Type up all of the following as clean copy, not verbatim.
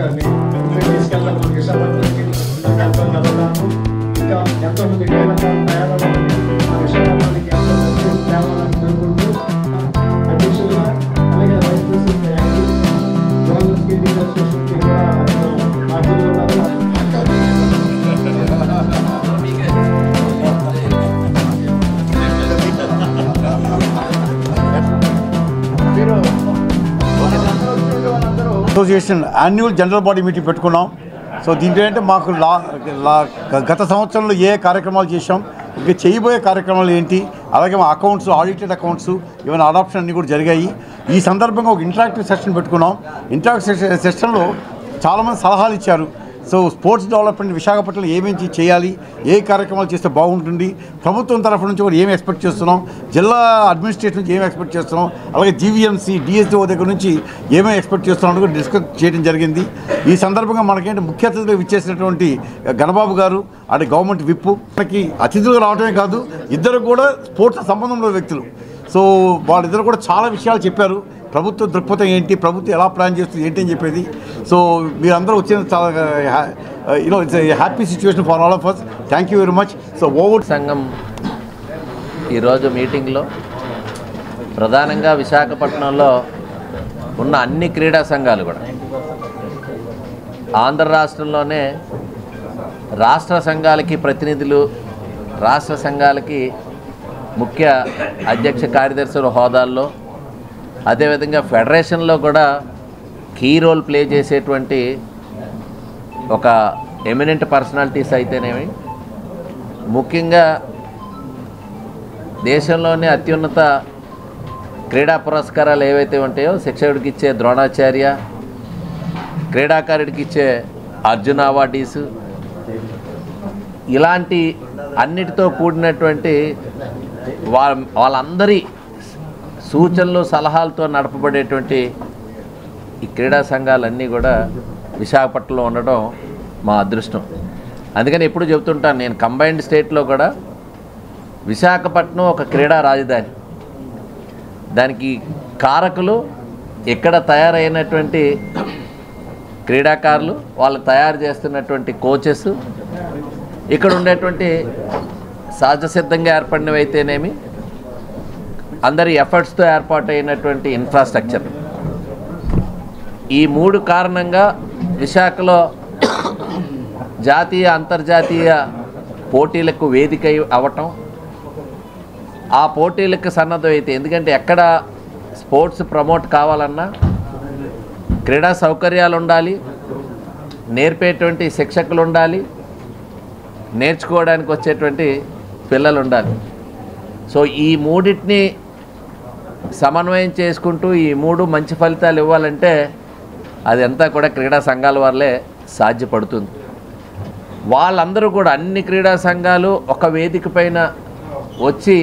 గారిని తీసుకెళ్ళడం మనకి విశాఖపట్నానికి ఇంకా ఎంతోమంది తయారవ్వాలని ఆ విశాఖపట్నానికి ఎంతో మంది తేవాలని కోరుకుంటూ అధ్యక్షులుగా అలాగే వైస్ ప్రెసిడెంట్ గవర్నర్స్కి అసోసియేషన్కి కూడా మాట్లాడుతున్నారు. Association annual general body meeting పెట్టుకున్నాం. సో దీంట్లో ఏంటంటే మాకు గత సంవత్సరంలో ఏ కార్యక్రమాలు చేసాం, ఇంకా చేయబోయే కార్యక్రమాలు ఏంటి, అలాగే మా అకౌంట్స్, ఆడిటెడ్ అకౌంట్స్, ఏమైనా అడాప్షన్ అన్నీ కూడా జరిగాయి. ఈ సందర్భంగా ఒక ఇంటరాక్టివ్ సెషన్ పెట్టుకున్నాం. ఇంటరాక్టివ్ సెషన్లో చాలామంది సలహాలు ఇచ్చారు. సో స్పోర్ట్స్ డెవలప్మెంట్ విశాఖపట్నంలో ఏమేమి చేయాలి, ఏ కార్యక్రమాలు చేస్తే బాగుంటుంది, ప్రభుత్వం తరఫు నుంచి కూడా ఏమి ఎక్స్పెక్ట్ చేస్తున్నాం, జిల్లా అడ్మినిస్ట్రేషన్ నుంచి ఏమి ఎక్స్పెక్ట్ చేస్తున్నాం, అలాగే జీవీఎంసీ డిఎస్ఓ దగ్గర నుంచి ఏమేమి ఎక్స్పెక్ట్ చేస్తున్నాం కూడా డిస్కస్ చేయడం జరిగింది. ఈ సందర్భంగా మనకేంటి ముఖ్య అతిథులుగా విచ్చేసినటువంటి గణబాబు గారు అంటే గవర్నమెంట్ విప్, మనకి అతిథులుగా రావడమే కాదు, ఇద్దరు కూడా స్పోర్ట్స్ సంబంధంలో వ్యక్తులు. సో వాళ్ళిద్దరు కూడా చాలా విషయాలు చెప్పారు. ప్రభుత్వ దృక్పథం ఏంటి, ప్రభుత్వం ఎలా ప్లాన్ చేస్తుంది ఏంటి అని చెప్పేది. సో మీరందరూ వచ్చిన చాలా it's happy situation for all of us. Thank you very much. So over సంఘం ఈరోజు మీటింగ్లో ప్రధానంగా విశాఖపట్నంలో ఉన్న అన్ని క్రీడా సంఘాలు కూడా ఆంధ్ర రాష్ట్రంలోనే రాష్ట్ర సంఘాలకి ప్రతినిధులు, రాష్ట్ర సంఘాలకి ముఖ్య అధ్యక్ష కార్యదర్శుల హోదాల్లో, అదేవిధంగా ఫెడరేషన్లో కూడా కీ రోల్ ప్లే చేసేటువంటి ఒక ఎమినెంట్ పర్సనాలిటీస్ అయితేనేమి, ముఖ్యంగా దేశంలోనే అత్యున్నత క్రీడా పురస్కారాలు ఏవైతే ఉంటాయో శిక్షకుడికి ఇచ్చే ద్రోణాచార్య, క్రీడాకారుడికి ఇచ్చే అర్జున అవార్డీసు, ఇలాంటి అన్నిటితో కూడినటువంటి వాళ్ళందరి సూచనలు సలహాలతో నడపబడేటువంటి ఈ క్రీడా సంఘాలన్నీ కూడా విశాఖపట్నంలో ఉండడం మా అదృష్టం. అందుకని ఎప్పుడు చెబుతుంటాను నేను, కంబైన్డ్ స్టేట్లో కూడా విశాఖపట్నం ఒక క్రీడా రాజధాని. దానికి కారకులు ఇక్కడ తయారైనటువంటి క్రీడాకారులు, వాళ్ళు తయారు చేస్తున్నటువంటి కోచెస్, ఇక్కడ ఉండేటువంటి సహజసిద్ధంగా ఏర్పడినవైతేనేమి అందరి ఎఫర్ట్స్తో ఏర్పాటైనటువంటి ఇన్ఫ్రాస్ట్రక్చర్, ఈ మూడు కారణంగా విశాఖలో జాతీయ అంతర్జాతీయ పోటీలకు వేదిక అవ్వటం, ఆ పోటీలకు సన్నద్ధమైతే, ఎందుకంటే ఎక్కడ స్పోర్ట్స్ ప్రమోట్ కావాలన్నా క్రీడా సౌకర్యాలు ఉండాలి, నేర్పేటువంటి శిక్షకులు ఉండాలి, నేర్చుకోవడానికి వచ్చేటువంటి పిల్లలు ఉండాలి. సో ఈ మూడింటిని సమన్వయం చేసుకుంటూ ఈ మూడు మంచి ఫలితాలు ఇవ్వాలంటే అదంతా కూడా క్రీడా సంఘాల వల్లే సాధ్యపడుతుంది. వాళ్ళందరూ కూడా అన్ని క్రీడా సంఘాలు ఒక వేదిక పైన వచ్చి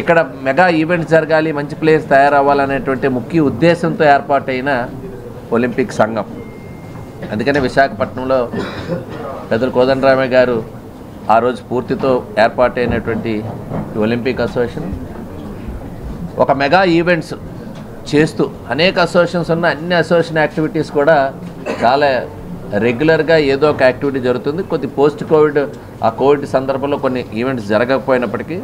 ఇక్కడ మెగా ఈవెంట్స్ జరగాలి, మంచి ప్లేయర్స్ తయారవ్వాలనేటువంటి ముఖ్య ఉద్దేశంతో ఏర్పాటైన ఒలింపిక్ సంఘం. అందుకనే విశాఖపట్నంలో పెద్దలు కోదండరామయ్య గారు ఆ రోజు పూర్తితో ఏర్పాటైనటువంటి ఒలింపిక్ అసోసియేషన్ ఒక మెగా ఈవెంట్స్ చేస్తూ అనేక అసోసియేషన్స్ ఉన్న అన్ని అసోసియేషన్ యాక్టివిటీస్ కూడా చాలా రెగ్యులర్గా ఏదో ఒక యాక్టివిటీ జరుగుతుంది. కొద్ది పోస్ట్ కోవిడ్, ఆ కోవిడ్ సందర్భంలో కొన్ని ఈవెంట్స్ జరగకపోయినప్పటికీ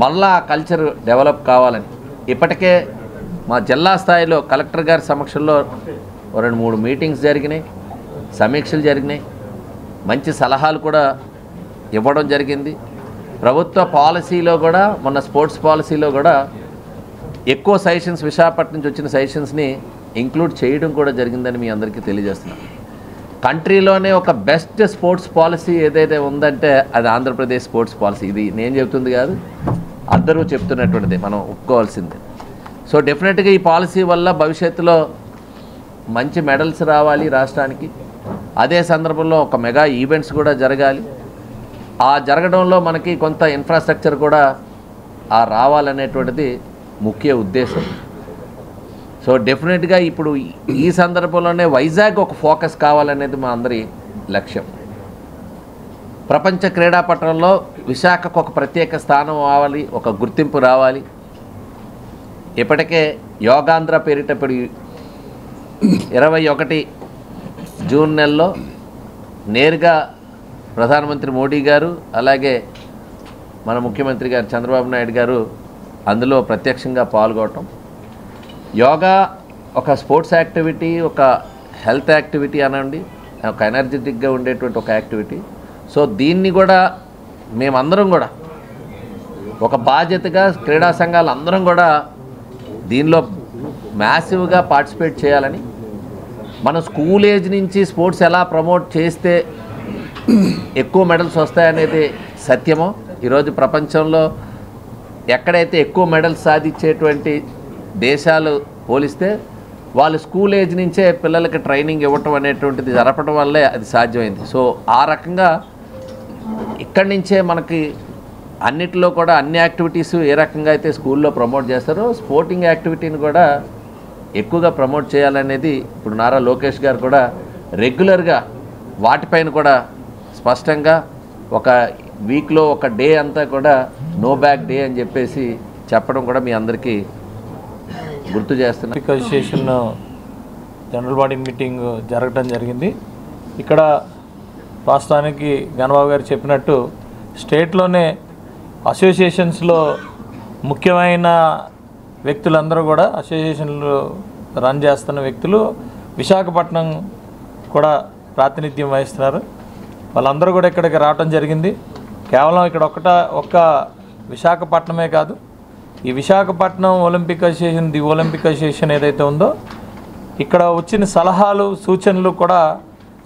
మళ్ళా ఆ కల్చర్ డెవలప్ కావాలని ఇప్పటికే మా జిల్లా స్థాయిలో కలెక్టర్ గారి సమక్షంలో 2-3 మీటింగ్స్ జరిగినాయి, సమీక్షలు జరిగినాయి, మంచి సలహాలు కూడా ఇవ్వడం జరిగింది. ప్రభుత్వ పాలసీలో కూడా మొన్న స్పోర్ట్స్ పాలసీలో కూడా ఎక్కువ సజెషన్స్ విశాఖపట్నం నుంచి వచ్చిన సజెషన్స్ని ఇంక్లూడ్ చేయడం కూడా జరిగిందని మీ అందరికీ తెలియజేస్తున్నాను. కంట్రీలోనే ఒక బెస్ట్ స్పోర్ట్స్ పాలసీ ఏదైతే ఉందంటే అది ఆంధ్రప్రదేశ్ స్పోర్ట్స్ పాలసీ. ఇది నేను చెప్తుంది కాదు, అందరూ చెప్తున్నటువంటిది, మనం ఒప్పుకోవాల్సిందే. సో డెఫినెట్గా ఈ పాలసీ వల్ల భవిష్యత్తులో మంచి మెడల్స్ రావాలి రాష్ట్రానికి. అదే సందర్భంలో ఒక మెగా ఈవెంట్స్ కూడా జరగాలి. ఆ జరగడంలో మనకి కొంత ఇన్ఫ్రాస్ట్రక్చర్ కూడా రావాలనేటువంటిది ముఖ్య ఉద్దేశం. సో డెఫినెట్గా ఇప్పుడు ఈ సందర్భంలోనే వైజాగ్ ఒక ఫోకస్ కావాలనేది మా అందరి లక్ష్యం. ప్రపంచ క్రీడాపటంలో విశాఖకు ఒక ప్రత్యేక స్థానం రావాలి, ఒక గుర్తింపు రావాలి. ఇప్పటికే యోగాంధ్ర పేరిట ఇప్పుడు 21 జూన్ నెలలో నేరుగా ప్రధానమంత్రి మోడీ గారు అలాగే మన ముఖ్యమంత్రి గారు చంద్రబాబు నాయుడు గారు అందులో ప్రత్యక్షంగా పాల్గొనటం. యోగా ఒక స్పోర్ట్స్ యాక్టివిటీ, ఒక హెల్త్ యాక్టివిటీ అనండి, ఒక ఎనర్జెటిక్గా ఉండేటువంటి ఒక యాక్టివిటీ. సో దీన్ని కూడా మేమందరం కూడా ఒక బాధ్యతగా క్రీడా సంఘాలు అందరం కూడా దీనిలో మ్యాసివ్గా పార్టిసిపేట్ చేయాలని, మన స్కూల్ ఏజ్ నుంచి స్పోర్ట్స్ ఎలా ప్రమోట్ చేస్తే ఎక్కువ మెడల్స్ వస్తాయనేది సత్యమో, ఈరోజు ప్రపంచంలో ఎక్కడైతే ఎక్కువ మెడల్స్ సాధించేటువంటి దేశాలు పోలిస్తే వాళ్ళు స్కూల్ ఏజ్ నుంచే పిల్లలకి ట్రైనింగ్ ఇవ్వటం అనేటువంటిది జరపడం వల్లే అది సాధ్యమైంది. సో ఆ రకంగా ఇక్కడి నుంచే మనకి అన్నిటిలో కూడా అన్ని యాక్టివిటీస్ ఏ రకంగా అయితే స్కూల్లో ప్రమోట్ చేస్తారో స్పోర్టింగ్ యాక్టివిటీని కూడా ఎక్కువగా ప్రమోట్ చేయాలనేది ఇప్పుడు నారా లోకేష్ గారు కూడా రెగ్యులర్గా వాటిపైన కూడా స్పష్టంగా ఒక వీక్లో ఒక డే అంతా కూడా నో బ్యాగ్ డే అని చెప్పేసి చెప్పడం కూడా మీ అందరికీ గుర్తు చేస్తున్నాను. అసోసియేషన్ జనరల్ బాడీ మీటింగ్ జరగడం జరిగింది. ఇక్కడ వాస్తవానికి గణబాబు గారు చెప్పినట్టు స్టేట్లోనే అసోసియేషన్స్లో ముఖ్యమైన వ్యక్తులందరూ కూడా అసోసియేషన్లు రన్ చేస్తున్న వ్యక్తులు విశాఖపట్నం కూడా ప్రాతినిధ్యం వహిస్తున్నారు. వాళ్ళందరూ కూడా ఇక్కడికి రావడం జరిగింది. కేవలం ఇక్కడ ఒక్క విశాఖపట్నమే కాదు, ఈ Visakhapatnam Olympic association, the Olympic association ఏదైతే ఉందో ఇక్కడ వచ్చిన సలహాలు సూచనలు కూడా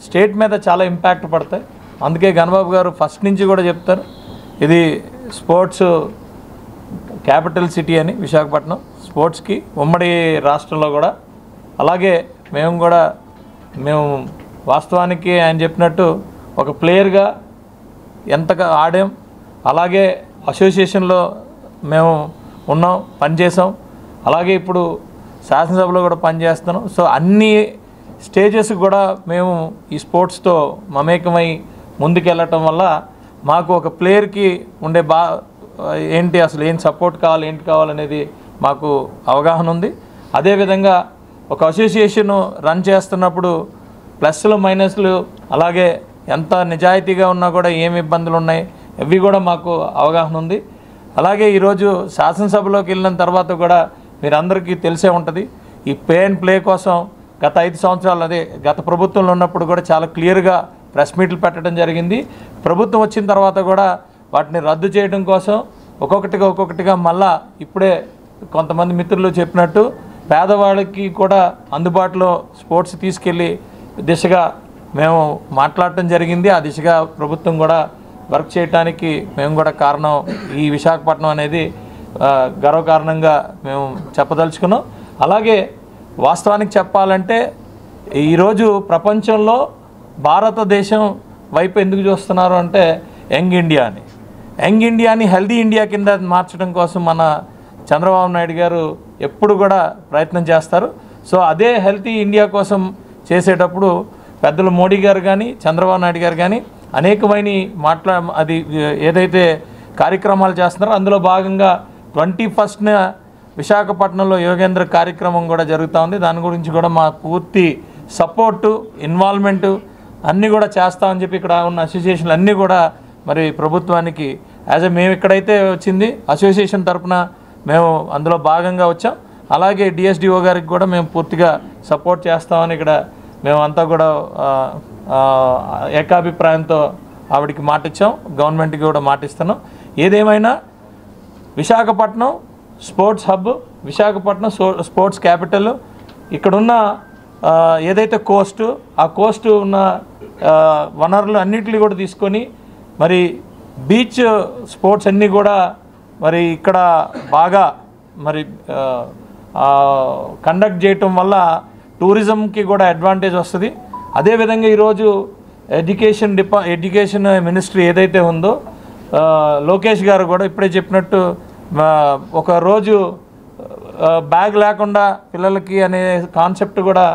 స్టేట్ మీద చాలా ఇంపాక్ట్ పడతాయి. అందుకే గణబాబు గారు ఫస్ట్ నుంచి కూడా చెప్తారు, ఇది స్పోర్ట్స్ క్యాపిటల్ సిటీ అని విశాఖపట్నం, స్పోర్ట్స్కి ఉమ్మడి రాష్ట్రంలో కూడా. అలాగే మేము వాస్తవానికి ఆయన చెప్పినట్టు ఒక ప్లేయర్గా ఎంతగా ఆడాం, అలాగే అసోసియేషన్లో మేము ఉన్నాం, పనిచేసాం, అలాగే ఇప్పుడు శాసనసభలో కూడా పనిచేస్తున్నాం. సో అన్ని స్టేజెస్ కూడా మేము ఈ స్పోర్ట్స్తో మమేకమై ముందుకెళ్ళటం వల్ల మాకు ఒక ప్లేయర్కి ఉండే ఏంటి అసలు ఏం సపోర్ట్ కావాలి, ఏంటి కావాలనేది మాకు అవగాహన ఉంది. అదేవిధంగా ఒక అసోసియేషన్ రన్ చేస్తున్నప్పుడు ప్లస్లు మైనస్లు, అలాగే ఎంత నిజాయితీగా ఉన్నా కూడా ఏమి ఇబ్బందులు ఉన్నాయి, ఇవి కూడా మాకు అవగాహన ఉంది. అలాగే ఈరోజు శాసనసభలోకి వెళ్ళిన తర్వాత కూడా మీరందరికీ తెలిసే ఉంటుంది, ఈ పే అండ్ ప్లే కోసం గత 5 సంవత్సరాలు గత ప్రభుత్వంలో ఉన్నప్పుడు కూడా చాలా క్లియర్గా ప్రెస్ మీట్లు పెట్టడం జరిగింది. ప్రభుత్వం వచ్చిన తర్వాత కూడా వాటిని రద్దు చేయడం కోసం ఒక్కొక్కటిగా మళ్ళా ఇప్పుడే కొంతమంది మిత్రులు చెప్పినట్టు పేదవాళ్ళకి కూడా అందుబాటులో స్పోర్ట్స్ తీసుకెళ్ళి దిశగా మేము మాట్లాడటం జరిగింది. ఆ దిశగా ప్రభుత్వం కూడా వర్క్ చేయడానికి మేము కూడా కారణం, ఈ విశాఖపట్నం అనేది గర్వకారణంగా మేము చెప్పదలుచుకున్నాం. అలాగే వాస్తవానికి చెప్పాలంటే ఈరోజు ప్రపంచంలో భారతదేశం వైపు ఎందుకు చూస్తున్నారు అంటే యంగ్ ఇండియాని హెల్దీ ఇండియా కింద మార్చడం కోసం మన చంద్రబాబు నాయుడు గారు ఎప్పుడు కూడా ప్రయత్నం చేస్తారు. సో అదే హెల్తీ ఇండియా కోసం చేసేటప్పుడు పెద్దలు మోడీ గారు కానీ చంద్రబాబు నాయుడు గారు కానీ అనేకమైన అది ఏదైతే కార్యక్రమాలు చేస్తున్నారో అందులో భాగంగా 21న విశాఖపట్నంలో యోగేంద్ర కార్యక్రమం కూడా జరుగుతూ ఉంది. దాని గురించి కూడా మా పూర్తి సపోర్టు, ఇన్వాల్వ్మెంటు అన్నీ కూడా చేస్తామని చెప్పి ఇక్కడ ఉన్న అసోసియేషన్లు అన్నీ కూడా మరి ప్రభుత్వానికి మేము ఇక్కడైతే వచ్చింది అసోసియేషన్ తరఫున మేము అందులో భాగంగా వచ్చాం. అలాగే డిఎస్డిఓ గారికి కూడా మేము పూర్తిగా సపోర్ట్ చేస్తామని ఇక్కడ మేమంతా కూడా ఏకాభిప్రాయంతో ఆవిడికి మాట ఇచ్చాం, గవర్నమెంట్కి కూడా మాట ఇస్తున్నాం. ఏదేమైనా Visakhapatnam sports hub, Visakhapatnam sports capital, ఇక్కడున్న ఏదైతే ఆ కోస్ట్ ఉన్న వనరులు అన్నింటినీ కూడా తీసుకొని మరి బీచ్ స్పోర్ట్స్ అన్నీ కూడా మరి ఇక్కడ బాగా మరి కండక్ట్ చేయటం వల్ల టూరిజంకి కూడా అడ్వాంటేజ్ వస్తుంది. అదేవిధంగా ఈరోజు ఎడ్యుకేషన్ మినిస్ట్రీ ఏదైతే ఉందో లోకేష్ గారు కూడా ఇప్పుడే చెప్పినట్టు ఒక రోజు బ్యాగ్ లేకుండా పిల్లలకి అనే కాన్సెప్ట్ కూడా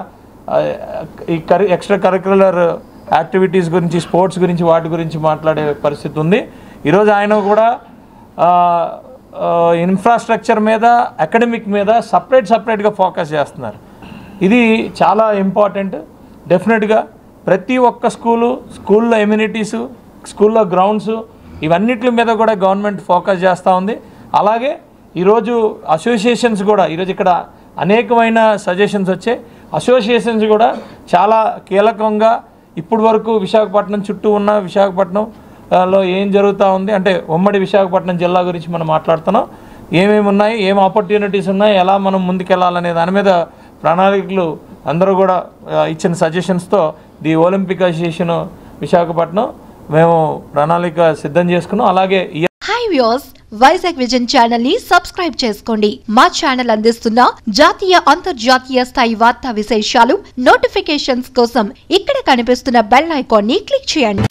ఈ ఎక్స్ట్రా కరిక్యులర్ యాక్టివిటీస్ గురించి, స్పోర్ట్స్ గురించి, వాటి గురించి మాట్లాడే పరిస్థితి ఉంది. ఈరోజు ఆయన కూడా ఇన్ఫ్రాస్ట్రక్చర్ మీద, అకాడమిక్ మీద సపరేట్గా ఫోకస్ చేస్తున్నారు. ఇది చాలా ఇంపార్టెంట్. డెఫినెట్గా ప్రతి ఒక్క స్కూల్లో ఎమ్యూనిటీసు, స్కూల్లో గ్రౌండ్స్, ఇవన్నిటి మీద కూడా గవర్నమెంట్ ఫోకస్ చేస్తూ ఉంది. అలాగే ఈరోజు అసోసియేషన్స్ కూడా, ఈరోజు ఇక్కడ అనేకమైన సజెషన్స్ వచ్చాయి. అసోసియేషన్స్ కూడా చాలా కీలకంగా ఇప్పటి వరకు విశాఖపట్నం చుట్టూ ఉన్న విశాఖపట్నంలో ఏం జరుగుతూ ఉంది అంటే ఉమ్మడి విశాఖపట్నం జిల్లా గురించి మనం మాట్లాడుతున్నాం. ఏమేమి ఉన్నాయి, ఏం ఆపర్చునిటీస్ ఉన్నాయి, ఎలా మనం ముందుకెళ్ళాలనే దాని మీద ప్రణాళికలు అందరూ కూడా ఇచ్చిన సజెషన్స్తో ది ఒలింపిక్ అసోసియేషన్ విశాఖపట్నం మేము ప్రణాళిక సిద్ధం చేసుకున్నాం. అలాగే hi viewers, Vizag vision channel ని సబ్స్క్రైబ్ చేసుకోండి. మా ఛానల్ అందిస్తున్న జాతీయ అంతర్జాతీయ స్థాయి వార్తా విశేషాలు, నోటిఫికేషన్స్ కోసం ఇక్కడ కనిపిస్తున్న బెల్ ఐకాన్ ని క్లిక్ చేయండి.